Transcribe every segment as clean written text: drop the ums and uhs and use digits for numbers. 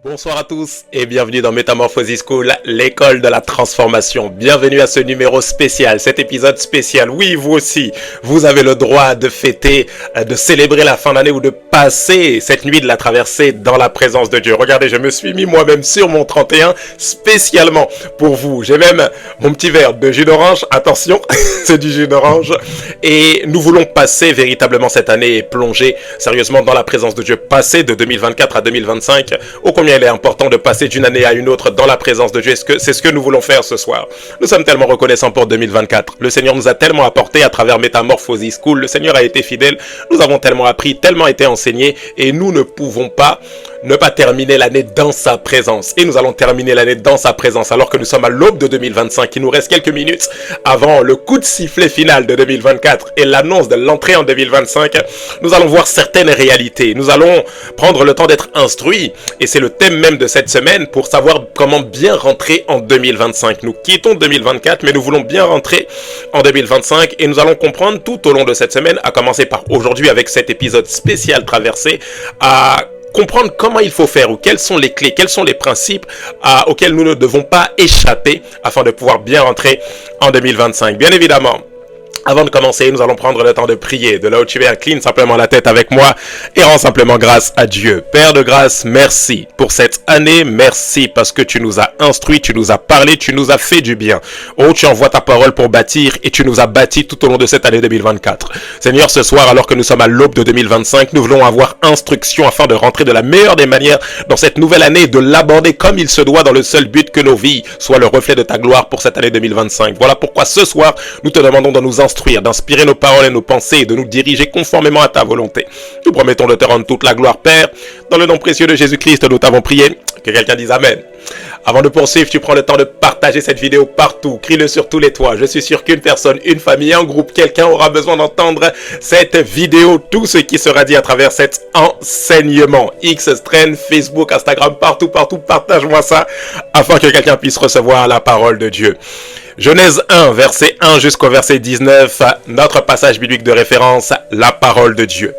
Bonsoir à tous et bienvenue dans Metamorphosis School, l'école de la transformation. Bienvenue à ce numéro spécial, cet épisode spécial. Oui, vous aussi, vous avez le droit de fêter, de célébrer la fin d'année ou de passer cette nuit de la traversée dans la présence de Dieu. Regardez, je me suis mis moi-même sur mon 31 spécialement pour vous. J'ai même mon petit verre de jus d'orange. Attention, c'est du jus d'orange. Et nous voulons passer véritablement cette année et plonger sérieusement dans la présence de Dieu. Passer de 2024 à 2025. Ô combien il est important de passer d'une année à une autre dans la présence de Dieu. C'est ce que nous voulons faire ce soir. Nous sommes tellement reconnaissants pour 2024. Le Seigneur nous a tellement apporté à travers Metamorphosis School. Le Seigneur a été fidèle. Nous avons tellement appris, tellement été enseignés. Et nous ne pouvons pas ne pas terminer l'année dans sa présence. Et nous allons terminer l'année dans sa présence alors que nous sommes à l'aube de 2025. Il nous reste quelques minutes avant le coup de sifflet final de 2024 et l'annonce de l'entrée en 2025. Nous allons voir certaines réalités. Nous allons prendre le temps d'être instruits. Et c'est le thème même de cette semaine pour savoir comment bien rentrer en 2025. Nous quittons 2024, mais nous voulons bien rentrer en 2025 et nous allons comprendre tout au long de cette semaine, à commencer par aujourd'hui avec cet épisode spécial traversé, à comprendre comment il faut faire ou quelles sont les clés, quels sont les principes auxquels nous ne devons pas échapper afin de pouvoir bien rentrer en 2025. Bien évidemment, avant de commencer, nous allons prendre le temps de prier. De là où tu es, incline simplement la tête avec moi et rends simplement grâce à Dieu. Père de grâce, merci pour cette année. Merci parce que tu nous as instruits, tu nous as parlé, tu nous as fait du bien. Oh, tu envoies ta parole pour bâtir et tu nous as bâti tout au long de cette année 2024. Seigneur, ce soir, alors que nous sommes à l'aube de 2025, nous voulons avoir instruction afin de rentrer de la meilleure des manières dans cette nouvelle année et de l'aborder comme il se doit dans le seul but que nos vies soient le reflet de ta gloire pour cette année 2025. Voilà pourquoi ce soir, nous te demandons de nous instruire, d'inspirer nos paroles et nos pensées et de nous diriger conformément à ta volonté. Nous promettons de te rendre toute la gloire, Père. Dans le nom précieux de Jésus-Christ, nous t'avons prié. Que quelqu'un dise Amen. Avant de poursuivre, tu prends le temps de partager cette vidéo partout. Crie-le sur tous les toits. Je suis sûr qu'une personne, une famille, un groupe, quelqu'un aura besoin d'entendre cette vidéo. Tout ce qui sera dit à travers cet enseignement. X-Strain, Facebook, Instagram, partout, partage-moi ça afin que quelqu'un puisse recevoir la parole de Dieu. Genèse 1, verset 1 jusqu'au verset 19, notre passage biblique de référence, la parole de Dieu.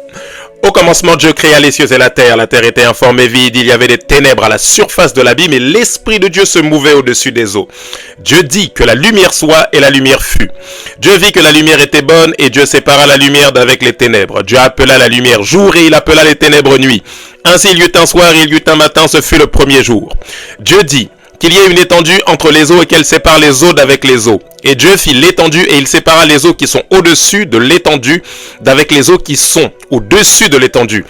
Au commencement, Dieu créa les cieux et la terre. La terre était informe et vide. Il y avait des ténèbres à la surface de l'abîme et l'Esprit de Dieu se mouvait au-dessus des eaux. Dieu dit que la lumière soit et la lumière fut. Dieu vit que la lumière était bonne et Dieu sépara la lumière d'avec les ténèbres. Dieu appela la lumière jour et il appela les ténèbres nuit. Ainsi il y eut un soir et il y eut un matin, ce fut le premier jour. Dieu dit qu'il y ait une étendue entre les eaux et qu'elle sépare les eaux d'avec les eaux. Et Dieu fit l'étendue et il sépara les eaux qui sont au-dessus de l'étendue d'avec les eaux qui sont au-dessus de l'étendue.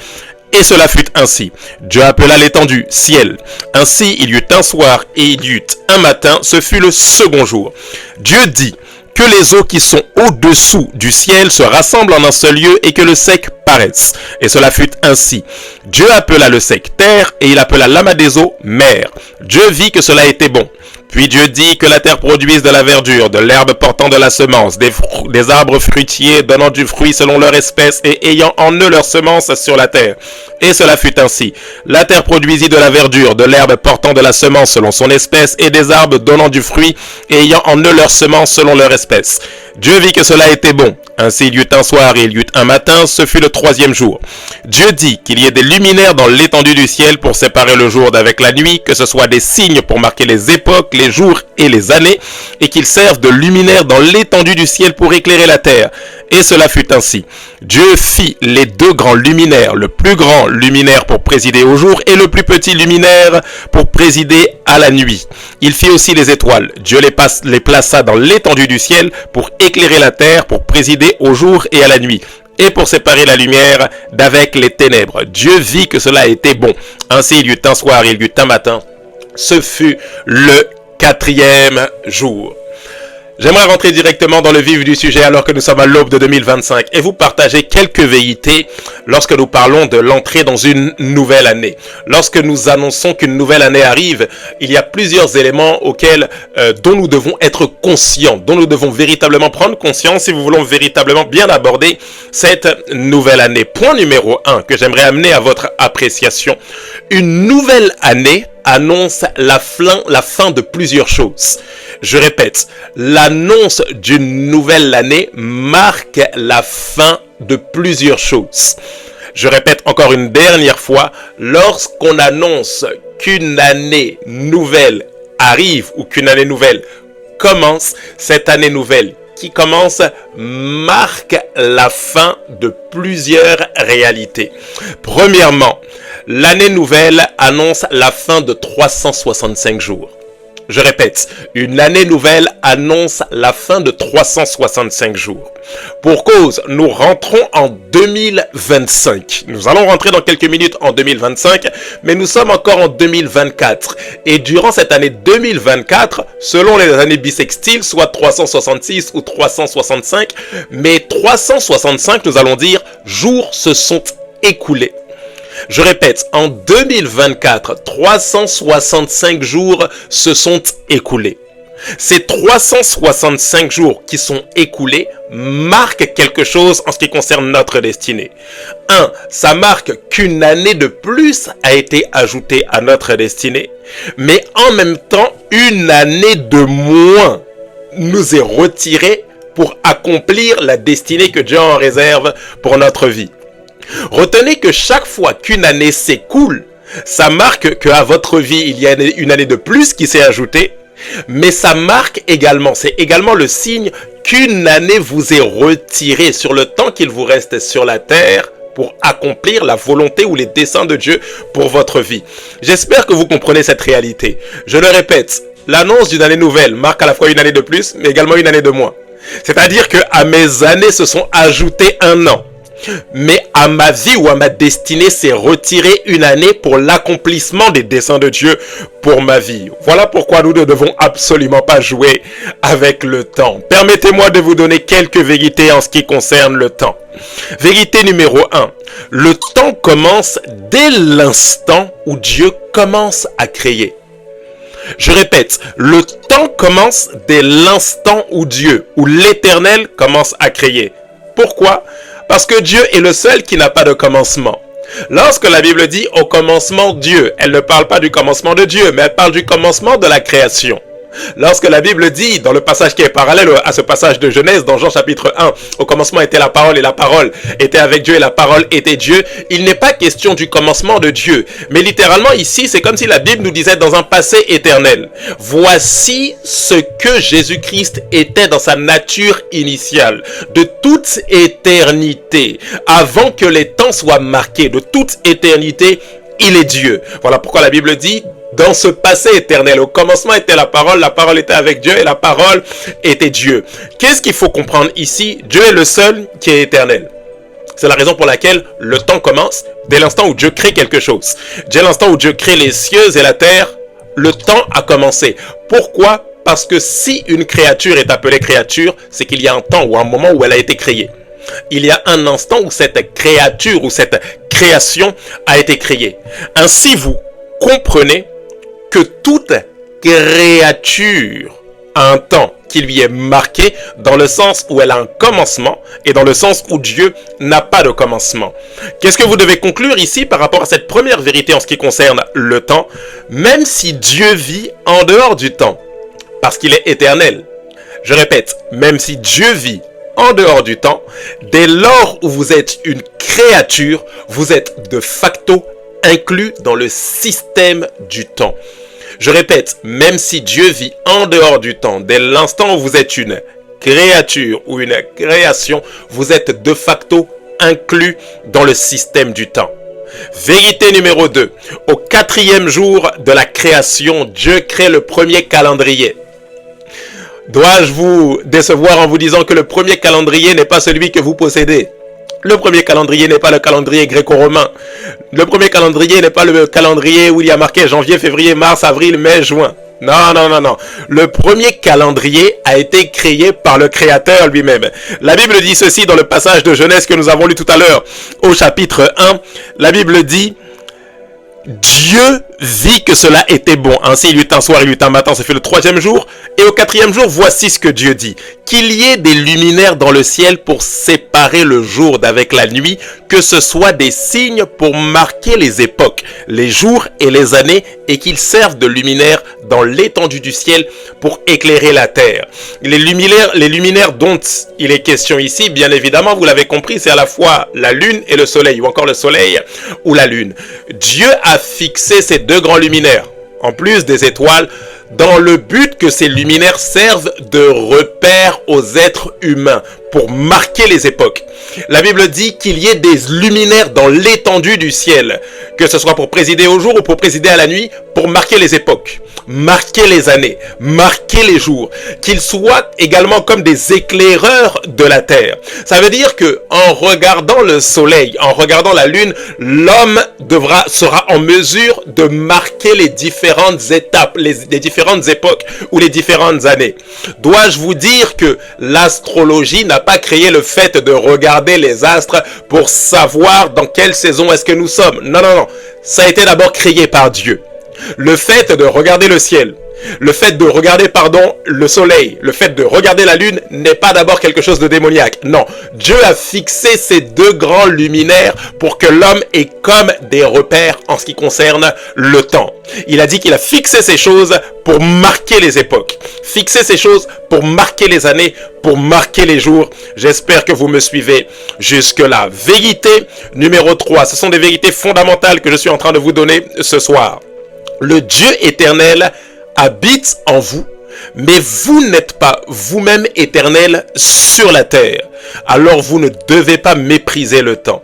Et cela fut ainsi. Dieu appela l'étendue ciel. Ainsi il y eut un soir et il y eut un matin, ce fut le second jour. Dieu dit que les eaux qui sont au-dessous du ciel se rassemblent en un seul lieu et que le sec paraisse. Et cela fut ainsi. Dieu appela le sec terre et il appela l'amas des eaux mer. Dieu vit que cela était bon. Puis Dieu dit que la terre produise de la verdure, de l'herbe portant de la semence, des arbres fruitiers donnant du fruit selon leur espèce et ayant en eux leur semence sur la terre. Et cela fut ainsi. La terre produisit de la verdure, de l'herbe portant de la semence selon son espèce et des arbres donnant du fruit et ayant en eux leur semence selon leur espèce. Dieu vit que cela était bon. Ainsi il y eut un soir et il y eut un matin, ce fut le troisième jour. Dieu dit qu'il y ait des luminaires dans l'étendue du ciel pour séparer le jour d'avec la nuit, que ce soit des signes pour marquer les époques, les jours et les années, et qu'ils servent de luminaires dans l'étendue du ciel pour éclairer la terre. Et cela fut ainsi. Dieu fit les deux grands luminaires, le plus grand luminaire pour présider au jour et le plus petit luminaire pour présider à la nuit. Il fit aussi les étoiles. Dieu les plaça dans l'étendue du ciel pour éclairer la terre, pour présider au jour et à la nuit, et pour séparer la lumière d'avec les ténèbres. Dieu vit que cela était bon. Ainsi il y eut un soir et il y eut un matin. Ce fut le quatrième jour. J'aimerais rentrer directement dans le vif du sujet alors que nous sommes à l'aube de 2025 et vous partager quelques vérités lorsque nous parlons de l'entrée dans une nouvelle année. Lorsque nous annonçons qu'une nouvelle année arrive, il y a plusieurs éléments dont nous devons être conscients, dont nous devons véritablement prendre conscience si nous voulons véritablement bien aborder cette nouvelle année. Point numéro 1 que j'aimerais amener à votre appréciation. Une nouvelle année annonce la fin de plusieurs choses. Je répète, l'annonce d'une nouvelle année marque la fin de plusieurs choses. Je répète encore une dernière fois, lorsqu'on annonce qu'une année nouvelle arrive ou qu'une année nouvelle commence, cette année nouvelle qui commence marque la fin de plusieurs réalités. Premièrement, l'année nouvelle annonce la fin de 365 jours. Je répète, une année nouvelle annonce la fin de 365 jours. Pour cause, nous rentrons en 2025. Nous allons rentrer dans quelques minutes en 2025, mais nous sommes encore en 2024. Et durant cette année 2024, selon les années bissextiles, soit 366 ou 365, mais 365, nous allons dire, jours se sont écoulés. Je répète, en 2024, 365 jours se sont écoulés. Ces 365 jours qui sont écoulés marquent quelque chose en ce qui concerne notre destinée. 1. Ça marque qu'une année de plus a été ajoutée à notre destinée, mais en même temps, une année de moins nous est retirée pour accomplir la destinée que Dieu en réserve pour notre vie. Retenez que chaque fois qu'une année s'écoule, ça marque qu'à votre vie, il y a une année de plus qui s'est ajoutée, mais ça marque également, c'est également le signe qu'une année vous est retirée sur le temps qu'il vous reste sur la terre pour accomplir la volonté ou les desseins de Dieu pour votre vie. J'espère que vous comprenez cette réalité. Je le répète, l'annonce d'une année nouvelle marque à la fois une année de plus, mais également une année de moins. C'est-à-dire que à mes années se sont ajoutés un an. Mais à ma vie ou à ma destinée, c'est retirer une année pour l'accomplissement des desseins de Dieu pour ma vie. Voilà pourquoi nous ne devons absolument pas jouer avec le temps. Permettez-moi de vous donner quelques vérités en ce qui concerne le temps. Vérité numéro 1. Le temps commence dès l'instant où Dieu commence à créer. Je répète, le temps commence dès l'instant où Dieu, où l'Éternel commence à créer. Pourquoi ? Parce que Dieu est le seul qui n'a pas de commencement. Lorsque la Bible dit au commencement Dieu, elle ne parle pas du commencement de Dieu, mais elle parle du commencement de la création. Lorsque la Bible dit, dans le passage qui est parallèle à ce passage de Genèse, dans Jean chapitre 1, au commencement était la parole et la parole était avec Dieu et la parole était Dieu, il n'est pas question du commencement de Dieu. Mais littéralement ici, c'est comme si la Bible nous disait dans un passé éternel, voici ce que Jésus-Christ était dans sa nature initiale, de toute éternité, avant que les temps soient marqués, de toute éternité, il est Dieu. Voilà pourquoi la Bible dit, dans ce passé éternel, au commencement était la parole était avec Dieu et la parole était Dieu. Qu'est-ce qu'il faut comprendre ici? Dieu est le seul qui est éternel. C'est la raison pour laquelle le temps commence dès l'instant où Dieu crée quelque chose. Dès l'instant où Dieu crée les cieux et la terre, le temps a commencé. Pourquoi? Parce que si une créature est appelée créature, c'est qu'il y a un temps ou un moment où elle a été créée. Il y a un instant où cette créature ou cette création a été créée. Ainsi, vous comprenez que toute créature a un temps qui lui est marqué dans le sens où elle a un commencement et dans le sens où Dieu n'a pas de commencement. Qu'est-ce que vous devez conclure ici par rapport à cette première vérité en ce qui concerne le temps? Même si Dieu vit en dehors du temps, parce qu'il est éternel. Je répète, même si Dieu vit en dehors du temps, dès lors où vous êtes une créature, vous êtes de facto inclus dans le système du temps. Je répète, même si Dieu vit en dehors du temps, dès l'instant où vous êtes une créature ou une création, vous êtes de facto inclus dans le système du temps. Vérité numéro 2. Au 4e jour de la création, Dieu crée le premier calendrier. Dois-je vous décevoir en vous disant que le premier calendrier n'est pas celui que vous possédez? Le premier calendrier n'est pas le calendrier gréco-romain. Le premier calendrier n'est pas le calendrier où il y a marqué janvier, février, mars, avril, mai, juin. Non, non, non, non. Le premier calendrier a été créé par le Créateur lui-même. La Bible dit ceci dans le passage de Genèse que nous avons lu tout à l'heure au chapitre 1. La Bible dit: Dieu vit que cela était bon. Ainsi, il y eut un soir, il y eut un matin, ça fait le 3e jour. Et au 4e jour, voici ce que Dieu dit: qu'il y ait des luminaires dans le ciel pour séparer le jour d'avec la nuit, que ce soit des signes pour marquer les époques, les jours et les années, et qu'ils servent de luminaires dans l'étendue du ciel pour éclairer la terre. Les luminaires dont il est question ici, bien évidemment, vous l'avez compris, c'est à la fois la lune et le soleil, ou encore le soleil ou la lune. Dieu a fixé ces deux grands luminaires, en plus des étoiles, dans le but que ces luminaires servent de repère aux êtres humains pour marquer les époques. La Bible dit qu'il y ait des luminaires dans l'étendue du ciel, que ce soit pour présider au jour ou pour présider à la nuit, pour marquer les époques, marquer les années, marquer les jours, qu'ils soient également comme des éclaireurs de la terre. Ça veut dire que en regardant le soleil, en regardant la lune, l'homme sera en mesure de marquer les différentes étapes, les différentes époques ou les différentes années. Dois-je vous dire que l'astrologie n'a pas créé le fait de regarder les astres pour savoir dans quelle saison est-ce que nous sommes? Non, non, non. Ça a été d'abord créé par Dieu. Le fait de regarder le ciel, le fait de regarder, le soleil, le fait de regarder la lune n'est pas d'abord quelque chose de démoniaque. Non, Dieu a fixé ces deux grands luminaires pour que l'homme ait comme des repères en ce qui concerne le temps. Il a dit qu'il a fixé ces choses pour marquer les époques, fixer ces choses pour marquer les années, pour marquer les jours. J'espère que vous me suivez jusque-là. Vérité numéro 3, ce sont des vérités fondamentales que je suis en train de vous donner ce soir. Le Dieu éternel habite en vous, mais vous n'êtes pas vous-même éternel sur la terre. Alors vous ne devez pas mépriser le temps.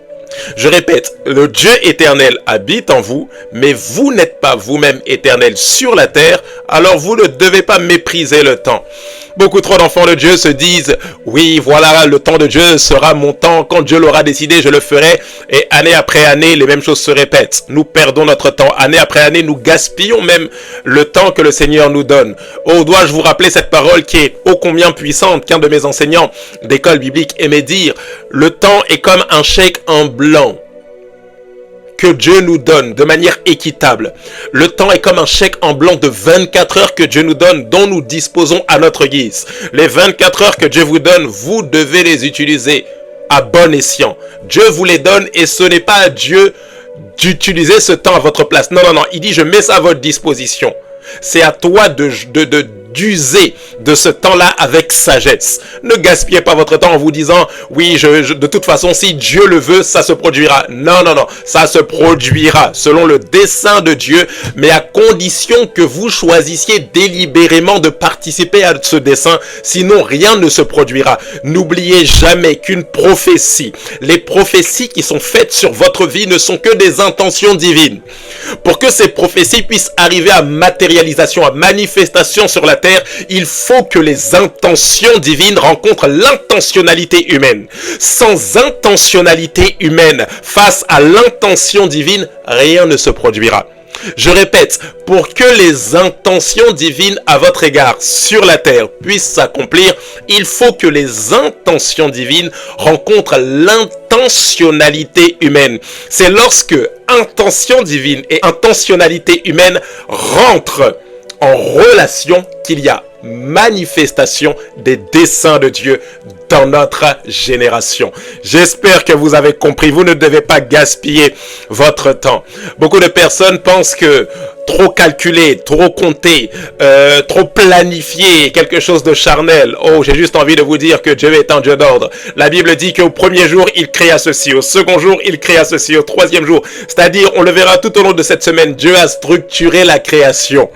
Je répète, le Dieu éternel habite en vous, mais vous n'êtes pas vous-même éternel sur la terre, alors vous ne devez pas mépriser le temps. Beaucoup trop d'enfants de Dieu se disent, oui, voilà, le temps de Dieu sera mon temps, quand Dieu l'aura décidé, je le ferai, et année après année, les mêmes choses se répètent. Nous perdons notre temps, année après année, nous gaspillons même le temps que le Seigneur nous donne. Oh, dois-je vous rappeler cette parole qui est ô combien puissante qu'un de mes enseignants d'école biblique aimait dire, le temps est comme un chèque en blanc que Dieu nous donne de manière équitable. Le temps est comme un chèque en blanc de 24 heures que Dieu nous donne, dont nous disposons à notre guise. Les 24 heures que Dieu vous donne, vous devez les utiliser à bon escient. Dieu vous les donne et ce n'est pas à Dieu d'utiliser ce temps à votre place. Non, non, non. Il dit, je mets ça à votre disposition. C'est à toi d'user de ce temps-là avec sagesse. Ne gaspillez pas votre temps en vous disant, oui, de toute façon, si Dieu le veut, ça se produira. Non, non, non, ça se produira selon le dessein de Dieu, mais à condition que vous choisissiez délibérément de participer à ce dessein, sinon rien ne se produira. N'oubliez jamais qu'une prophétie, les prophéties qui sont faites sur votre vie ne sont que des intentions divines. Pour que ces prophéties puissent arriver à matérialisation, à manifestation sur la terre, il faut que les intentions divines rencontrent l'intentionnalité humaine. Sans intentionnalité humaine face à l'intention divine, rien ne se produira. Je répète, pour que les intentions divines à votre égard sur la terre puissent s'accomplir, il faut que les intentions divines rencontrent l'intentionnalité humaine. C'est lorsque intention divine et intentionnalité humaine rentrent en relation qu'il y a manifestation des desseins de Dieu dans notre génération. J'espère que vous avez compris. Vous ne devez pas gaspiller votre temps. Beaucoup de personnes pensent que trop calculer, trop compter, trop planifier est quelque chose de charnel. Oh, j'ai juste envie de vous dire que Dieu est un Dieu d'ordre. La Bible dit qu'au premier jour, il créa ceci. Au second jour, il créa ceci. Au troisième jour, c'est-à-dire, on le verra tout au long de cette semaine, Dieu a structuré la création.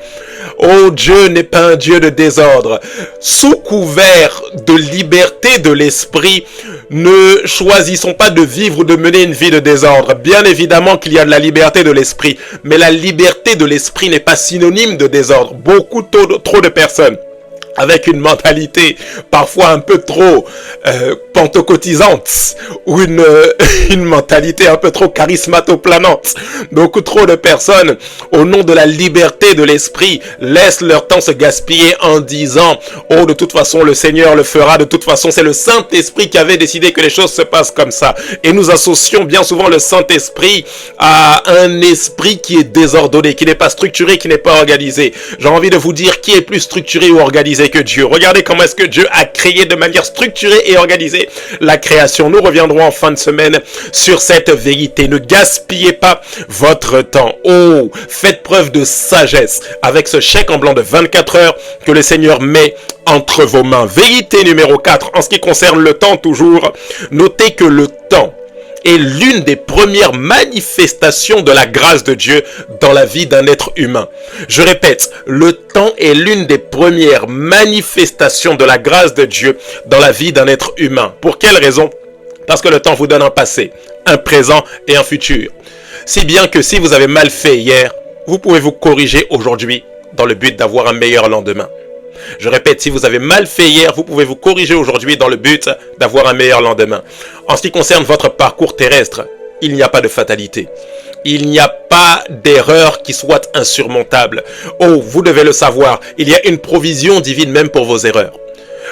Oh, Dieu n'est pas un Dieu de désordre. Sous couvert de liberté de l'esprit, ne choisissons pas de vivre ou de mener une vie de désordre. Bien évidemment qu'il y a de la liberté de l'esprit, mais la liberté de l'esprit n'est pas synonyme de désordre. Beaucoup trop de personnes avec une mentalité parfois un peu trop pentecôtisante ou une mentalité un peu trop charismatoplanante. Beaucoup trop de personnes, au nom de la liberté de l'esprit, laissent leur temps se gaspiller en disant « Oh, de toute façon, le Seigneur le fera. De toute façon, c'est le Saint-Esprit qui avait décidé que les choses se passent comme ça. » Et nous associons bien souvent le Saint-Esprit à un esprit qui est désordonné, qui n'est pas structuré, qui n'est pas organisé. J'ai envie de vous dire qui est plus structuré ou organisé que Dieu. Regardez comment est-ce que Dieu a créé de manière structurée et organisée la création. Nous reviendrons en fin de semaine sur cette vérité. Ne gaspillez pas votre temps. Oh, faites preuve de sagesse avec ce chèque en blanc de 24 heures que le Seigneur met entre vos mains. Vérité numéro 4, en ce qui concerne le temps toujours, notez que le temps est l'une des premières manifestations de la grâce de Dieu dans la vie d'un être humain. Je répète, le temps est l'une des premières manifestations de la grâce de Dieu dans la vie d'un être humain. Pour quelle raison? Parce que le temps vous donne un passé, un présent et un futur. Si bien que si vous avez mal fait hier, vous pouvez vous corriger aujourd'hui dans le but d'avoir un meilleur lendemain. Je répète, si vous avez mal fait hier, vous pouvez vous corriger aujourd'hui dans le but d'avoir un meilleur lendemain. En ce qui concerne votre parcours terrestre, il n'y a pas de fatalité. Il n'y a pas d'erreur qui soit insurmontable. Oh, vous devez le savoir, il y a une provision divine même pour vos erreurs.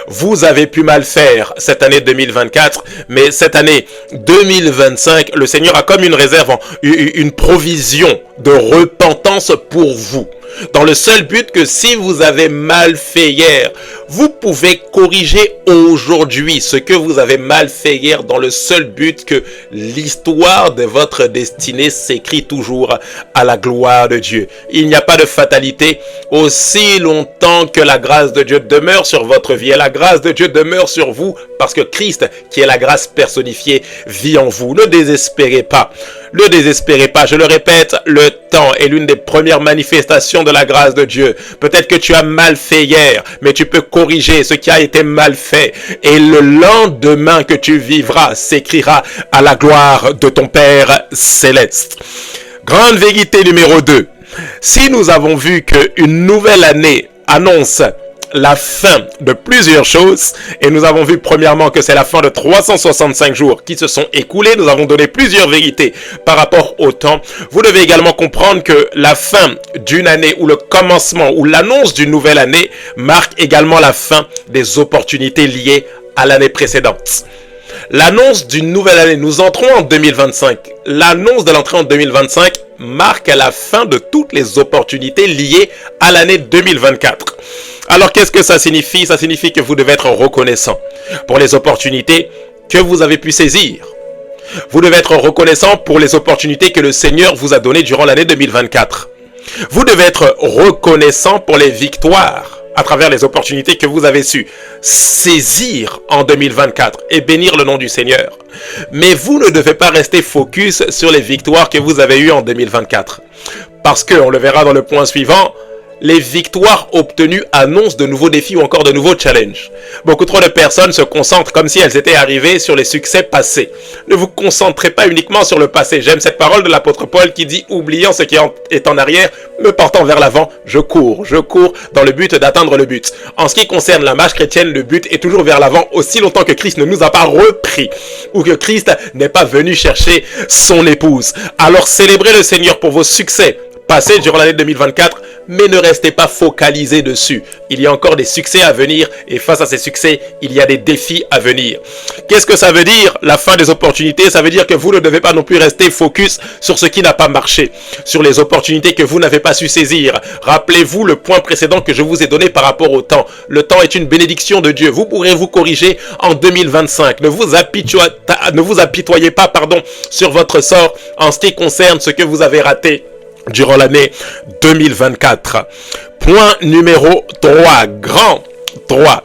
Vous avez pu mal faire cette année 2024, mais cette année 2025, le Seigneur a comme une réserve, une provision de repentance pour vous. Dans le seul but que si vous avez mal fait hier, vous pouvez corriger aujourd'hui ce que vous avez mal fait hier dans le seul but que l'histoire de votre destinée s'écrit toujours à la gloire de Dieu. Il n'y a pas de fatalité aussi longtemps que la grâce de Dieu demeure sur votre vie. Et la grâce de Dieu demeure sur vous parce que Christ, qui est la grâce personnifiée, vit en vous. Ne désespérez pas. Ne désespérez pas, je le répète, le temps est l'une des premières manifestations de la grâce de Dieu. Peut-être que tu as mal fait hier, mais tu peux corriger ce qui a été mal fait. Et le lendemain que tu vivras s'écrira à la gloire de ton Père céleste. Grande vérité numéro 2. Si nous avons vu qu'une nouvelle année annonce la fin de plusieurs choses, et nous avons vu premièrement que c'est la fin de 365 jours qui se sont écoulés, nous avons donné plusieurs vérités par rapport au temps. Vous devez également comprendre que la fin d'une année ou le commencement ou l'annonce d'une nouvelle année marque également la fin des opportunités liées à l'année précédente. L'annonce d'une nouvelle année, nous entrons en 2025. L'annonce de l'entrée en 2025 marque la fin de toutes les opportunités liées à l'année 2024. Alors qu'est-ce que ça signifie? Ça signifie que vous devez être reconnaissant pour les opportunités que vous avez pu saisir. Vous devez être reconnaissant pour les opportunités que le Seigneur vous a données durant l'année 2024. Vous devez être reconnaissant pour les victoires à travers les opportunités que vous avez su saisir en 2024 et bénir le nom du Seigneur. Mais vous ne devez pas rester focus sur les victoires que vous avez eues en 2024. Parce que, on le verra dans le point suivant, les victoires obtenues annoncent de nouveaux défis ou encore de nouveaux challenges. Beaucoup trop de personnes se concentrent comme si elles étaient arrivées sur les succès passés. Ne vous concentrez pas uniquement sur le passé. J'aime cette parole de l'apôtre Paul qui dit « Oubliant ce qui est en arrière, me portant vers l'avant, je cours dans le but d'atteindre le but. » En ce qui concerne la marche chrétienne, le but est toujours vers l'avant aussi longtemps que Christ ne nous a pas repris ou que Christ n'est pas venu chercher son épouse. Alors célébrez le Seigneur pour vos succès passés durant l'année 2024, mais ne restez pas focalisé dessus. Il y a encore des succès à venir et face à ces succès, il y a des défis à venir. Qu'est-ce que ça veut dire? La fin des opportunités, ça veut dire que vous ne devez pas non plus rester focus sur ce qui n'a pas marché, sur les opportunités que vous n'avez pas su saisir. Rappelez-vous le point précédent que je vous ai donné par rapport au temps. Le temps est une bénédiction de Dieu. Vous pourrez vous corriger en 2025. Ne vous apitoyez pas, sur votre sort en ce qui concerne ce que vous avez raté durant l'année 2024. Point numéro 3, grand 3.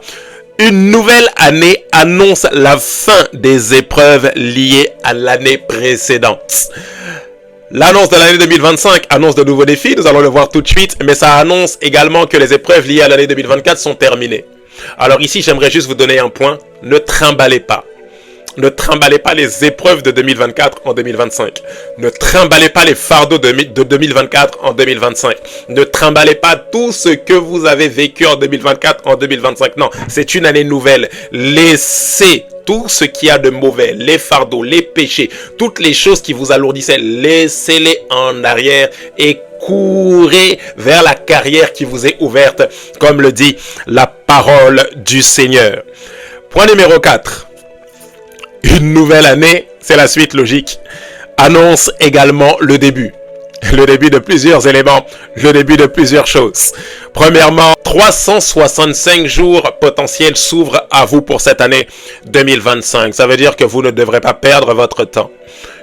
Une nouvelle année annonce la fin des épreuves liées à l'année précédente. L'annonce de l'année 2025 annonce de nouveaux défis, nous allons le voir tout de suite, mais ça annonce également que les épreuves liées à l'année 2024 sont terminées. Alors ici, j'aimerais juste vous donner un point, ne trimballez pas. Ne trimballez pas les épreuves de 2024 en 2025. Ne trimballez pas les fardeaux de 2024 en 2025. Ne trimballez pas tout ce que vous avez vécu en 2024 en 2025. Non, c'est une année nouvelle. Laissez tout ce qu'il y a de mauvais, les fardeaux, les péchés, toutes les choses qui vous alourdissaient, laissez-les en arrière et courez vers la carrière qui vous est ouverte, comme le dit la parole du Seigneur. Point numéro 4. Une nouvelle année, c'est la suite logique, annonce également le début. Le début de plusieurs éléments, le début de plusieurs choses. Premièrement, 365 jours potentiels s'ouvrent à vous pour cette année 2025. Ça veut dire que vous ne devrez pas perdre votre temps.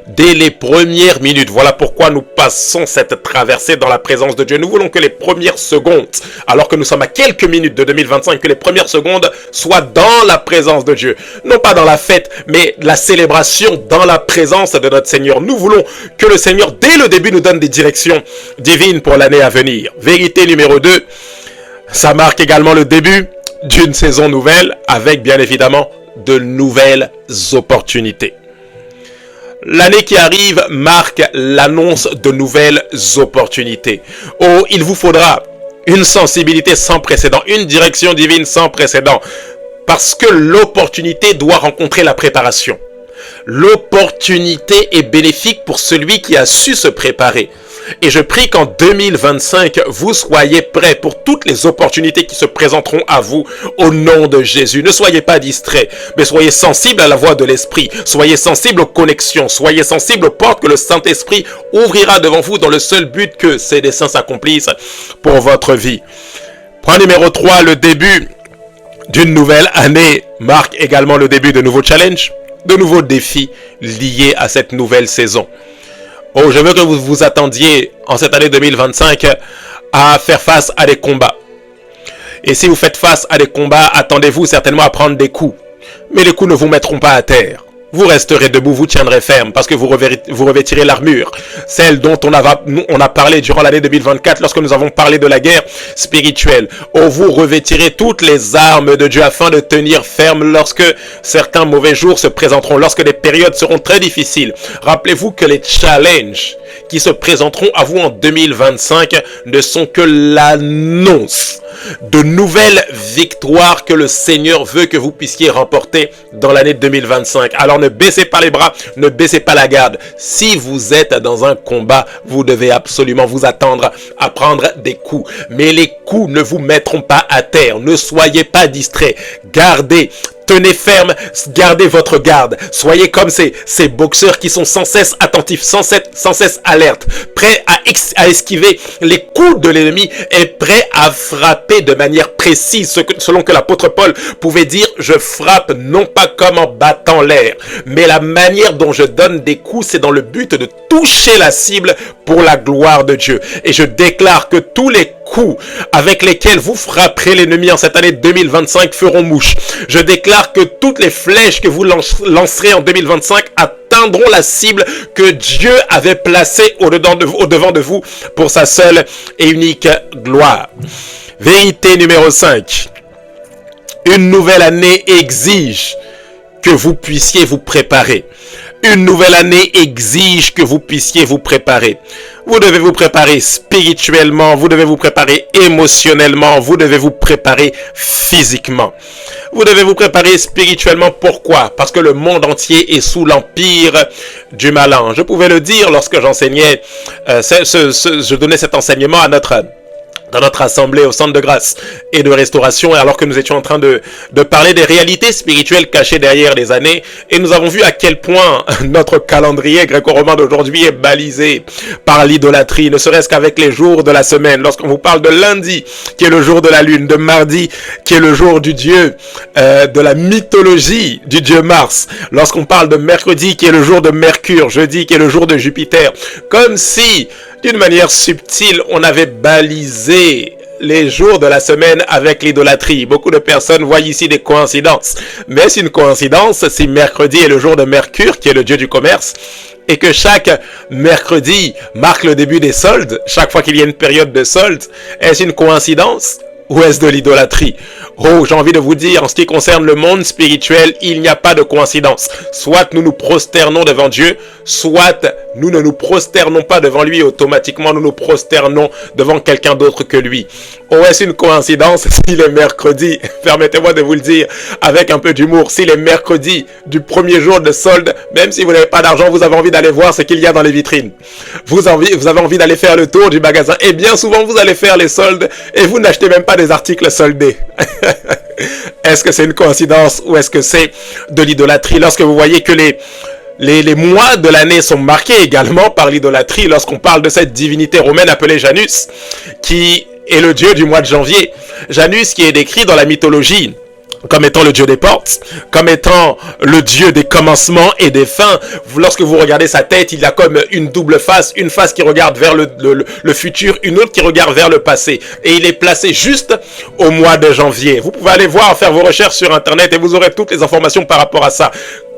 dès les premières minutes. Voilà pourquoi nous passons cette traversée dans la présence de Dieu. Nous voulons que les premières secondes, alors que nous sommes à quelques minutes de 2025, que les premières secondes soient dans la présence de Dieu. Non pas dans la fête, mais la célébration dans la présence de notre Seigneur. Nous voulons que le Seigneur, dès le début, nous donne des directions divines pour l'année à venir. Vérité numéro 2, ça marque également le début d'une saison nouvelle avec bien évidemment de nouvelles opportunités. L'année qui arrive marque l'annonce de nouvelles opportunités. Oh, il vous faudra une sensibilité sans précédent, une direction divine sans précédent, parce que l'opportunité doit rencontrer la préparation. L'opportunité est bénéfique pour celui qui a su se préparer. Et je prie qu'en 2025, vous soyez prêts pour toutes les opportunités qui se présenteront à vous au nom de Jésus. Ne soyez pas distraits, mais soyez sensibles à la voix de l'Esprit. Soyez sensibles aux connexions. Soyez sensibles aux portes que le Saint-Esprit ouvrira devant vous dans le seul but que ses desseins s'accomplissent pour votre vie. Point numéro 3, le début d'une nouvelle année marque également le début de nouveaux challenges, de nouveaux défis liés à cette nouvelle saison. Oh, je veux que vous vous attendiez en cette année 2025 à faire face à des combats. Et si vous faites face à des combats, attendez-vous certainement à prendre des coups. Mais les coups ne vous mettront pas à terre. Vous resterez debout, vous tiendrez ferme parce que vous revêtirez l'armure. Celle dont on a parlé durant l'année 2024 lorsque nous avons parlé de la guerre spirituelle. Oh, vous revêtirez toutes les armes de Dieu afin de tenir ferme lorsque certains mauvais jours se présenteront, lorsque les périodes seront très difficiles. Rappelez-vous que les challenges qui se présenteront à vous en 2025 ne sont que l'annonce de nouvelles victoires que le Seigneur veut que vous puissiez remporter dans l'année 2025. Alors ne baissez pas les bras, ne baissez pas la garde. Si vous êtes dans un combat, vous devez absolument vous attendre à prendre des coups. Mais les coups ne vous mettront pas à terre. Ne soyez pas distraits. Tenez ferme, gardez votre garde. Soyez comme ces boxeurs qui sont sans cesse attentifs, sans cesse alertes, prêts à esquiver les coups de l'ennemi et prêts à frapper de manière précise. Selon que l'apôtre Paul pouvait dire, je frappe non pas comme en battant l'air, mais la manière dont je donne des coups, c'est dans le but de toucher la cible pour la gloire de Dieu. Et je déclare que tous les coups avec lesquels vous frapperez l'ennemi en cette année 2025 feront mouche. Je déclare que toutes les flèches que vous lancerez en 2025 atteindront la cible que Dieu avait placée au-devant de vous pour sa seule et unique gloire. Vérité numéro 5. Une nouvelle année exige que vous puissiez vous préparer. Une nouvelle année exige que vous puissiez vous préparer. Vous devez vous préparer spirituellement, vous devez vous préparer émotionnellement, vous devez vous préparer physiquement. Vous devez vous préparer spirituellement. Pourquoi? Parce que le monde entier est sous l'empire du malin. Je pouvais le dire lorsque j'enseignais, je donnais cet enseignement dans notre assemblée au centre de grâce et de restauration, alors que nous étions en train de parler des réalités spirituelles cachées derrière les années, et nous avons vu à quel point notre calendrier gréco-romain d'aujourd'hui est balisé par l'idolâtrie, ne serait-ce qu'avec les jours de la semaine. Lorsqu'on vous parle de lundi, qui est le jour de la lune, de mardi, qui est le jour du dieu, de la mythologie du dieu Mars, lorsqu'on parle de mercredi, qui est le jour de Mercure, jeudi, qui est le jour de Jupiter, comme si d'une manière subtile, on avait balisé les jours de la semaine avec l'idolâtrie. Beaucoup de personnes voient ici des coïncidences. Mais c'est une coïncidence si mercredi est le jour de Mercure, qui est le dieu du commerce, et que chaque mercredi marque le début des soldes, chaque fois qu'il y a une période de soldes. Est-ce une coïncidence ou est-ce de l'idolâtrie? Oh, j'ai envie de vous dire, en ce qui concerne le monde spirituel, il n'y a pas de coïncidence. Soit nous nous prosternons devant Dieu, soit nous ne nous prosternons pas devant lui et automatiquement nous nous prosternons devant quelqu'un d'autre que lui. Oh, est-ce une coïncidence si les mercredis, permettez-moi de vous le dire avec un peu d'humour, si les mercredis du premier jour de solde, même si vous n'avez pas d'argent, vous avez envie d'aller voir ce qu'il y a dans les vitrines. Vous avez envie d'aller faire le tour du magasin et bien souvent vous allez faire les soldes et vous n'achetez même pas des articles soldés. Est-ce que c'est une coïncidence ou est-ce que c'est de l'idolâtrie? Lorsque vous voyez que les mois de l'année sont marqués également par l'idolâtrie, lorsqu'on parle de cette divinité romaine appelée Janus, qui est le dieu du mois de janvier. Janus qui est décrit dans la mythologie comme étant le Dieu des portes, comme étant le Dieu des commencements et des fins. Lorsque vous regardez sa tête, il a comme une double face, une face qui regarde vers le futur, une autre qui regarde vers le passé. Et il est placé juste au mois de janvier. Vous pouvez aller voir, faire vos recherches sur Internet et vous aurez toutes les informations par rapport à ça.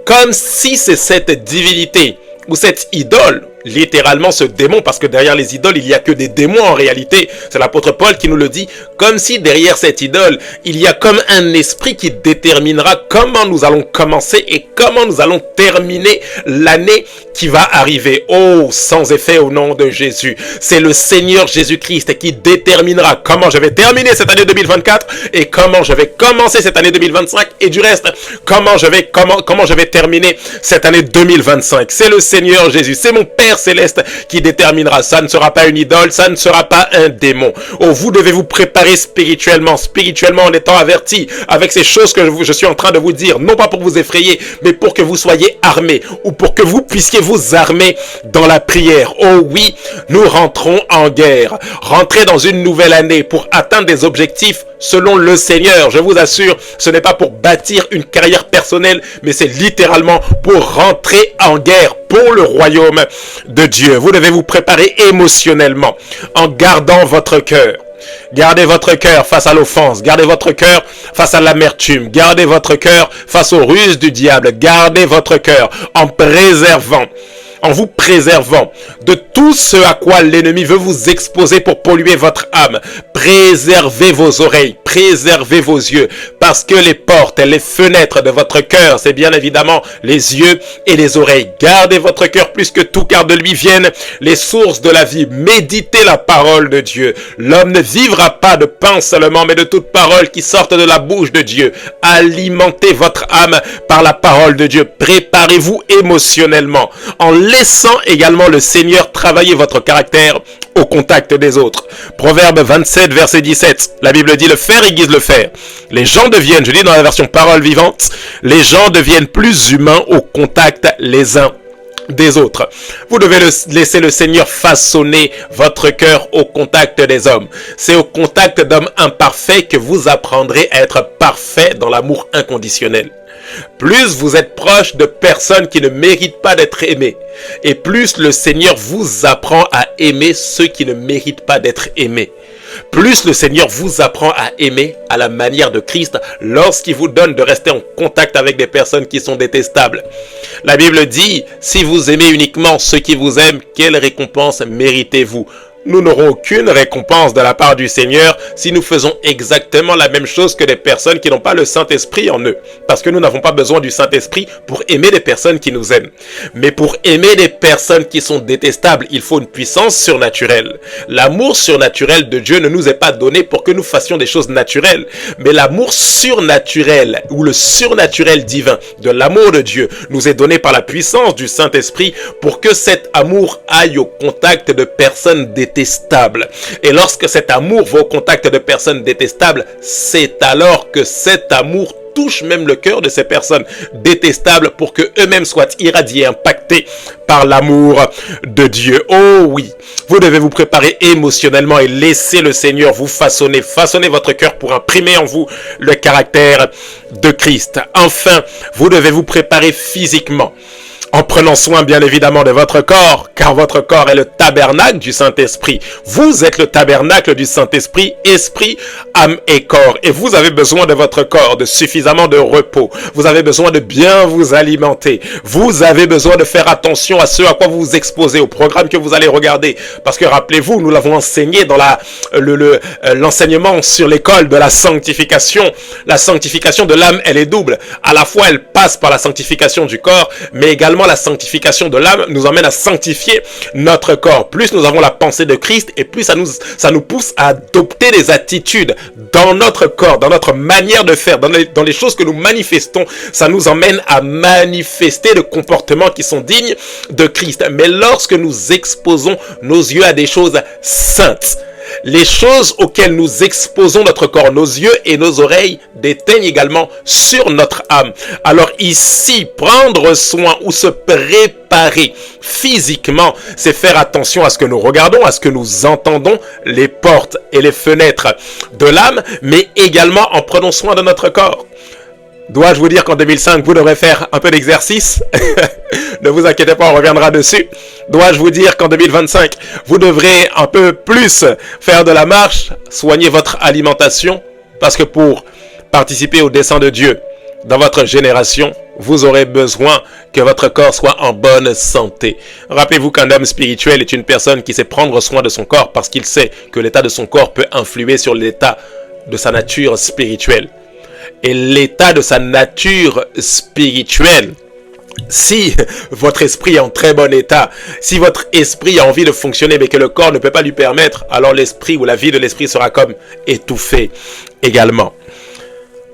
Comme si c'est cette divinité ou cette idole, littéralement ce démon, parce que derrière les idoles, il n'y a que des démons en réalité. C'est l'apôtre Paul qui nous le dit, comme si derrière cette idole, il y a comme un esprit qui déterminera comment nous allons commencer et comment nous allons terminer l'année qui va arriver. Oh, sans effet au nom de Jésus. C'est le Seigneur Jésus-Christ qui déterminera comment je vais terminer cette année 2024 et comment je vais commencer cette année 2025 et du reste, comment je vais terminer cette année 2025. C'est le Seigneur Jésus, c'est mon Père Céleste qui déterminera. Ça ne sera pas une idole, ça ne sera pas un démon. Oh, vous devez vous préparer spirituellement en étant averti avec ces choses que je suis en train de vous dire, non pas pour vous effrayer, mais pour que vous soyez armés ou pour que vous puissiez vous armer dans la prière. Oh oui, nous rentrons en guerre, rentrer dans une nouvelle année pour atteindre des objectifs selon le Seigneur. Je vous assure, ce n'est pas pour bâtir une carrière personnelle, mais c'est littéralement pour rentrer en guerre pour le royaume de Dieu. Vous devez vous préparer émotionnellement en gardant votre cœur. Gardez votre cœur face à l'offense. Gardez votre cœur face à l'amertume. Gardez votre cœur face aux ruses du diable. Gardez votre cœur en vous préservant de tout ce à quoi l'ennemi veut vous exposer pour polluer votre âme. Préservez vos oreilles, préservez vos yeux, parce que les portes et les fenêtres de votre cœur, c'est bien évidemment les yeux et les oreilles. Gardez votre cœur plus que tout, car de lui viennent les sources de la vie. Méditez la parole de Dieu. L'homme ne vivra pas de pain seulement, mais de toute parole qui sorte de la bouche de Dieu. Alimentez votre âme par la parole de Dieu. Préparez-vous émotionnellement en laissant également le Seigneur travailler votre caractère au contact des autres. Proverbe 27, verset 17. La Bible dit, le fer aiguise le fer. Les gens deviennent, je dis dans la version parole vivante, les gens deviennent plus humains au contact les uns des autres. Vous devez laisser le Seigneur façonner votre cœur au contact des hommes. C'est au contact d'hommes imparfaits que vous apprendrez à être parfait dans l'amour inconditionnel. Plus vous êtes proche de personnes qui ne méritent pas d'être aimées, et plus le Seigneur vous apprend à aimer ceux qui ne méritent pas d'être aimés. Plus le Seigneur vous apprend à aimer à la manière de Christ lorsqu'il vous donne de rester en contact avec des personnes qui sont détestables. La Bible dit, si vous aimez uniquement ceux qui vous aiment, quelle récompense méritez-vous ? Nous n'aurons aucune récompense de la part du Seigneur si nous faisons exactement la même chose que des personnes qui n'ont pas le Saint-Esprit en eux. Parce que nous n'avons pas besoin du Saint-Esprit pour aimer des personnes qui nous aiment. Mais pour aimer des personnes qui sont détestables, il faut une puissance surnaturelle. L'amour surnaturel de Dieu ne nous est pas donné pour que nous fassions des choses naturelles. Mais l'amour surnaturel ou le surnaturel divin de l'amour de Dieu nous est donné par la puissance du Saint-Esprit pour que cet amour aille au contact de personnes détestables. Et lorsque cet amour va au contact de personnes détestables, c'est alors que cet amour touche même le cœur de ces personnes détestables pour que eux-mêmes soient irradiés, impactés par l'amour de Dieu. Oh oui, vous devez vous préparer émotionnellement et laisser le Seigneur vous façonner votre cœur pour imprimer en vous le caractère de Christ. Enfin, vous devez vous préparer physiquement, en prenant soin bien évidemment de votre corps, car votre corps est le tabernacle du Saint-Esprit. Vous êtes le tabernacle du Saint-Esprit, esprit, âme et corps. Et vous avez besoin de votre corps, de suffisamment de repos. Vous avez besoin de bien vous alimenter. Vous avez besoin de faire attention à ce à quoi vous vous exposez, au programme que vous allez regarder. Parce que rappelez-vous, nous l'avons enseigné dans l'enseignement sur l'école de la sanctification. La sanctification de l'âme, elle est double. À la fois, elle passe par la sanctification du corps, mais également la sanctification de l'âme nous emmène à sanctifier notre corps. Plus nous avons la pensée de Christ et plus ça nous pousse à adopter des attitudes dans notre corps, dans notre manière de faire, dans les choses que nous manifestons. Ça nous emmène à manifester des comportements qui sont dignes de Christ. Mais lorsque nous exposons nos yeux à des choses saintes, les choses auxquelles nous exposons notre corps, nos yeux et nos oreilles déteignent également sur notre âme. Alors ici, prendre soin ou se préparer physiquement, c'est faire attention à ce que nous regardons, à ce que nous entendons, les portes et les fenêtres de l'âme, mais également en prenant soin de notre corps. Dois-je vous dire qu'en 2005, vous devrez faire un peu d'exercice? Ne vous inquiétez pas, on reviendra dessus. Dois-je vous dire qu'en 2025, vous devrez un peu plus faire de la marche, soigner votre alimentation? Parce que pour participer au dessein de Dieu dans votre génération, vous aurez besoin que votre corps soit en bonne santé. Rappelez-vous qu'un homme spirituel est une personne qui sait prendre soin de son corps parce qu'il sait que l'état de son corps peut influer sur l'état de sa nature spirituelle. Et l'état de sa nature spirituelle, si votre esprit est en très bon état, si votre esprit a envie de fonctionner mais que le corps ne peut pas lui permettre, alors l'esprit ou la vie de l'esprit sera comme étouffée également.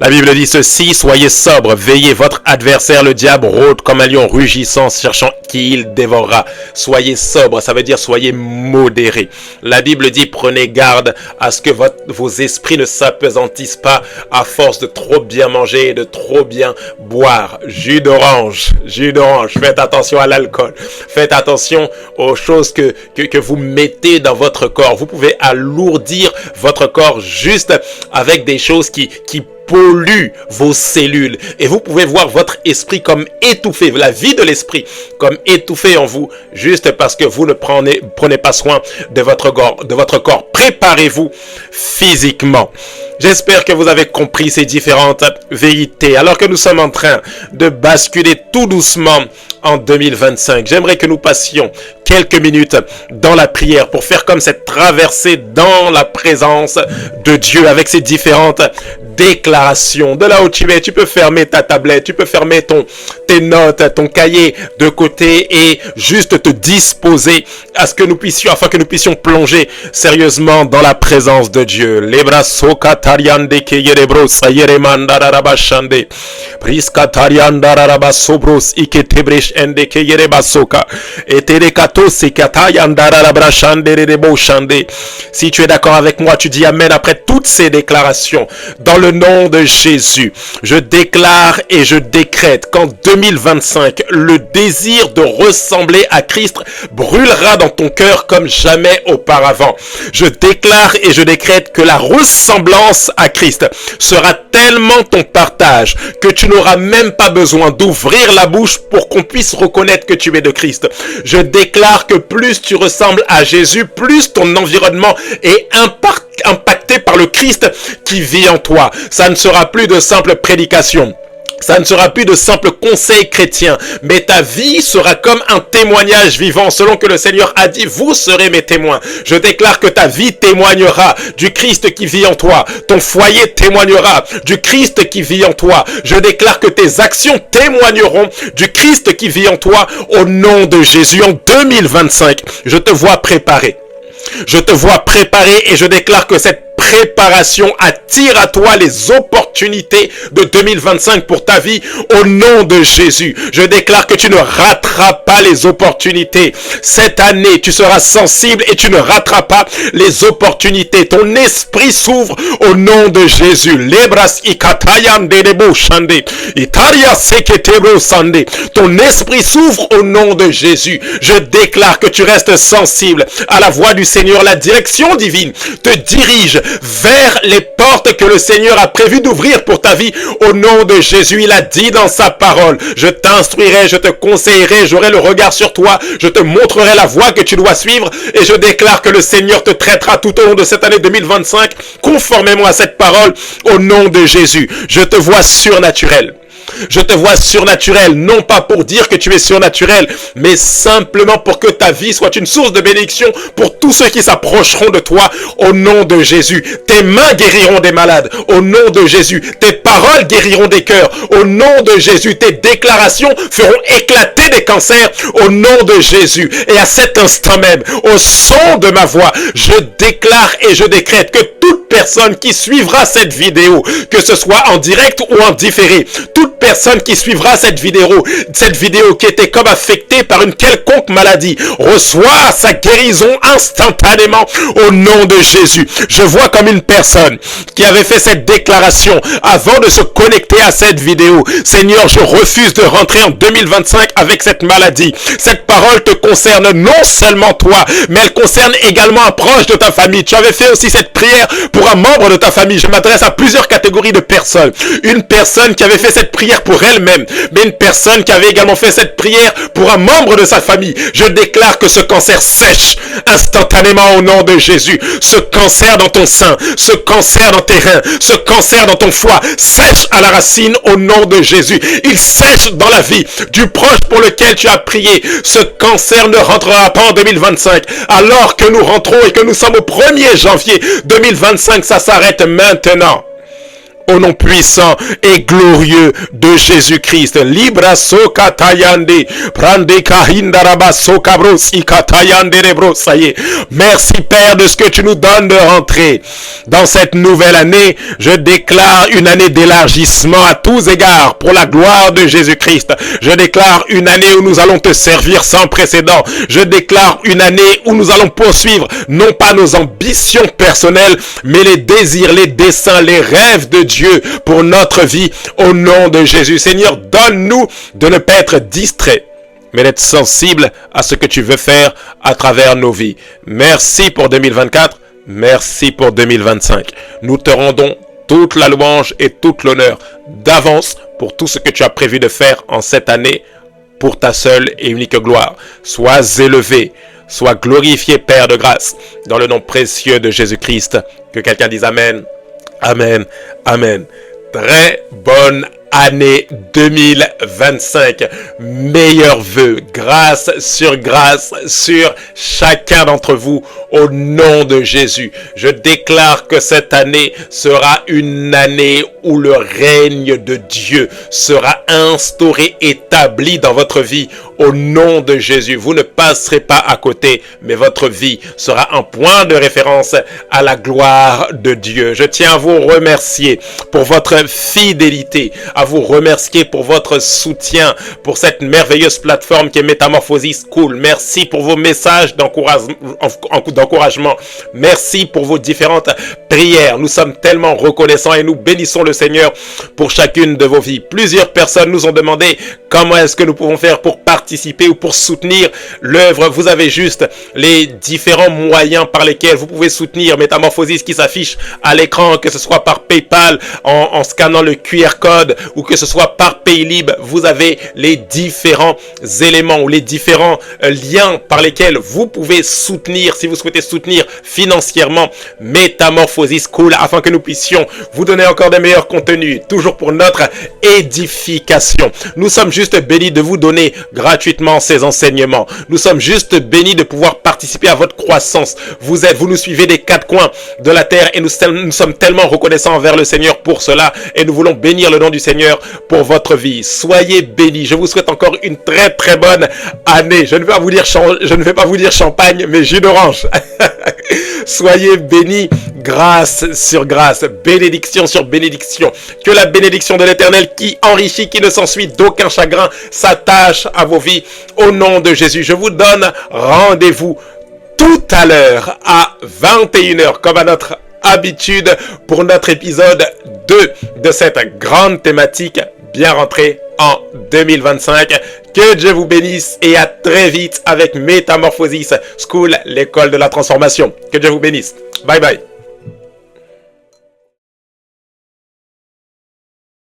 La Bible dit ceci, soyez sobres, veillez, votre adversaire le diable rôde comme un lion rugissant, cherchant qui il dévorera. Soyez sobres, ça veut dire soyez modérés. La Bible dit prenez garde à ce que vos esprits ne s'apesantissent pas à force de trop bien manger et de trop bien boire. Jus d'orange, faites attention à l'alcool, faites attention aux choses que vous mettez dans votre corps. Vous pouvez alourdir votre corps juste avec des choses qui pollue vos cellules et vous pouvez voir votre esprit comme étouffé, la vie de l'esprit comme étouffée en vous juste parce que vous ne prenez pas soin de votre corps. Préparez-vous physiquement. J'espère que vous avez compris ces différentes vérités. Alors que nous sommes en train de basculer tout doucement en 2025, j'aimerais que nous passions quelques minutes dans la prière pour faire comme cette traversée dans la présence de Dieu avec ces différentes déclaration. De là où tu es, tu peux fermer ta tablette, tu peux fermer tes notes, ton cahier de côté et juste te disposer afin que nous puissions plonger sérieusement dans la présence de Dieu. Si tu es d'accord avec moi, tu dis Amen après toutes ces déclarations. Dans le nom de Jésus, je déclare et je décrète qu'en 2025, le désir de ressembler à Christ brûlera dans ton cœur comme jamais auparavant. Je déclare et je décrète que la ressemblance à Christ sera tellement ton partage que tu n'auras même pas besoin d'ouvrir la bouche pour qu'on puisse reconnaître que tu es de Christ. Je déclare que plus tu ressembles à Jésus, plus ton environnement est impacté par le Christ qui vit en toi. Ça ne sera plus de simple prédication. Ça ne sera plus de simples conseils chrétiens, mais ta vie sera comme un témoignage vivant, selon que le Seigneur a dit, vous serez mes témoins. Je déclare que ta vie témoignera du Christ qui vit en toi. Ton foyer témoignera du Christ qui vit en toi. Je déclare que tes actions témoigneront du Christ qui vit en toi au nom de Jésus. En 2025, je te vois préparé. Je te vois préparé et je déclare que cette préparation attire à toi les opportunités de 2025 pour ta vie au nom de Jésus. Je déclare que tu ne rateras pas les opportunités. Cette année, tu seras sensible et tu ne rateras pas les opportunités. Ton esprit s'ouvre au nom de Jésus. Ton esprit s'ouvre au nom de Jésus. Je déclare que tu restes sensible à la voix du Seigneur. La direction divine te dirige vers les portes que le Seigneur a prévu d'ouvrir pour ta vie au nom de Jésus. Il a dit dans sa parole, je t'instruirai, je te conseillerai, j'aurai le regard sur toi, je te montrerai la voie que tu dois suivre et je déclare que le Seigneur te traitera tout au long de cette année 2025 conformément à cette parole au nom de Jésus. Je te vois surnaturel. Je te vois surnaturel, non pas pour dire que tu es surnaturel, mais simplement pour que ta vie soit une source de bénédiction pour tous ceux qui s'approcheront de toi au nom de Jésus. Tes mains guériront des malades au nom de Jésus. Tes paroles guériront des cœurs au nom de Jésus. Tes déclarations feront éclater des cancers au nom de Jésus. Et à cet instant même, au son de ma voix, je déclare et je décrète que toute personne qui suivra cette vidéo, que ce soit en direct ou en différé, toute personne qui suivra cette vidéo qui était comme affectée par une quelconque maladie, reçoit sa guérison instantanément au nom de Jésus. Je vois comme une personne qui avait fait cette déclaration avant de se connecter à cette vidéo. Seigneur, je refuse de rentrer en 2025 avec cette maladie. Cette parole te concerne non seulement toi, mais elle concerne également un proche de ta famille. Tu avais fait aussi cette prière pour un membre de ta famille. Je m'adresse à plusieurs catégories de personnes. Une personne qui avait fait cette prière pour elle-même, mais une personne qui avait également fait cette prière pour un membre de sa famille. Je déclare que ce cancer sèche instantanément au nom de Jésus. Ce cancer dans ton sein, ce cancer dans tes reins, ce cancer dans ton foie, sèche à la racine au nom de Jésus. Il sèche dans la vie du proche pour lequel tu as prié. Ce cancer ne rentrera pas en 2025. Alors que nous rentrons et que nous sommes au 1er janvier 2025, ça s'arrête maintenant. Au nom puissant et glorieux de Jésus-Christ. Libra soka tayande, prande kahindaraba soka bros ikatayande rebro. Ça y est. Merci Père de ce que tu nous donnes de rentrer dans cette nouvelle année. Je déclare une année d'élargissement à tous égards pour la gloire de Jésus-Christ. Je déclare une année où nous allons te servir sans précédent. Je déclare une année où nous allons poursuivre non pas nos ambitions personnelles, mais les désirs, les desseins, les rêves de Dieu pour notre vie au nom de Jésus. Seigneur, donne-nous de ne pas être distraits, mais d'être sensibles à ce que tu veux faire à travers nos vies. Merci pour 2024, merci pour 2025. Nous te rendons toute la louange et toute l'honneur d'avance pour tout ce que tu as prévu de faire en cette année pour ta seule et unique gloire. Sois élevé, sois glorifié, Père de grâce, dans le nom précieux de Jésus-Christ. Que quelqu'un dise Amen. Amen, amen. Très bonne année 2025. Meilleurs vœux, grâce sur chacun d'entre vous au nom de Jésus. Je déclare que cette année sera une année où le règne de Dieu sera instauré, établi dans votre vie au nom de Jésus. Vous ne passerez pas à côté, mais votre vie sera un point de référence à la gloire de Dieu. Je tiens à vous remercier pour votre fidélité, à vous remercier pour votre soutien, pour cette merveilleuse plateforme qui est Metamorphosis School. Merci pour vos messages d'encouragement. Merci pour vos différentes prières. Nous sommes tellement reconnaissants et nous bénissons le Seigneur pour chacune de vos vies. Plusieurs personnes nous ont demandé comment est-ce que nous pouvons faire pour participer ou pour soutenir l'œuvre. Vous avez juste les différents moyens par lesquels vous pouvez soutenir Métamorphosis qui s'affiche à l'écran, que ce soit par PayPal en scannant le QR code ou que ce soit par Paylib. Vous avez les différents éléments ou les différents liens par lesquels vous pouvez soutenir, si vous souhaitez soutenir financièrement Metamorphosis School, afin que nous puissions vous donner encore de meilleurs contenus, toujours pour notre édification. Nous sommes juste bénis de vous donner gratuitement ces enseignements. Nous sommes juste bénis de pouvoir participer à votre croissance. Vous nous suivez des quatre coins de la terre et nous sommes tellement reconnaissants envers le Seigneur pour cela et nous voulons bénir le nom du Seigneur pour votre vie. Soyez bénis. Je vous souhaite encore une très très bonne année. Je ne vais pas vous dire champagne, mais jus d'orange. Soyez bénis, grâce sur grâce, bénédiction sur bénédiction. Que la bénédiction de l'Éternel qui enrichit, qui ne s'ensuit d'aucun chagrin, s'attache à vos vies. Au nom de Jésus, je vous donne rendez-vous tout à l'heure à 21h, comme à notre habitude, pour notre épisode 2 de cette grande thématique bien rentrée en 2025. Que Dieu vous bénisse et à très vite avec Métamorphosis School, l'école de la transformation. Que Dieu vous bénisse. Bye bye.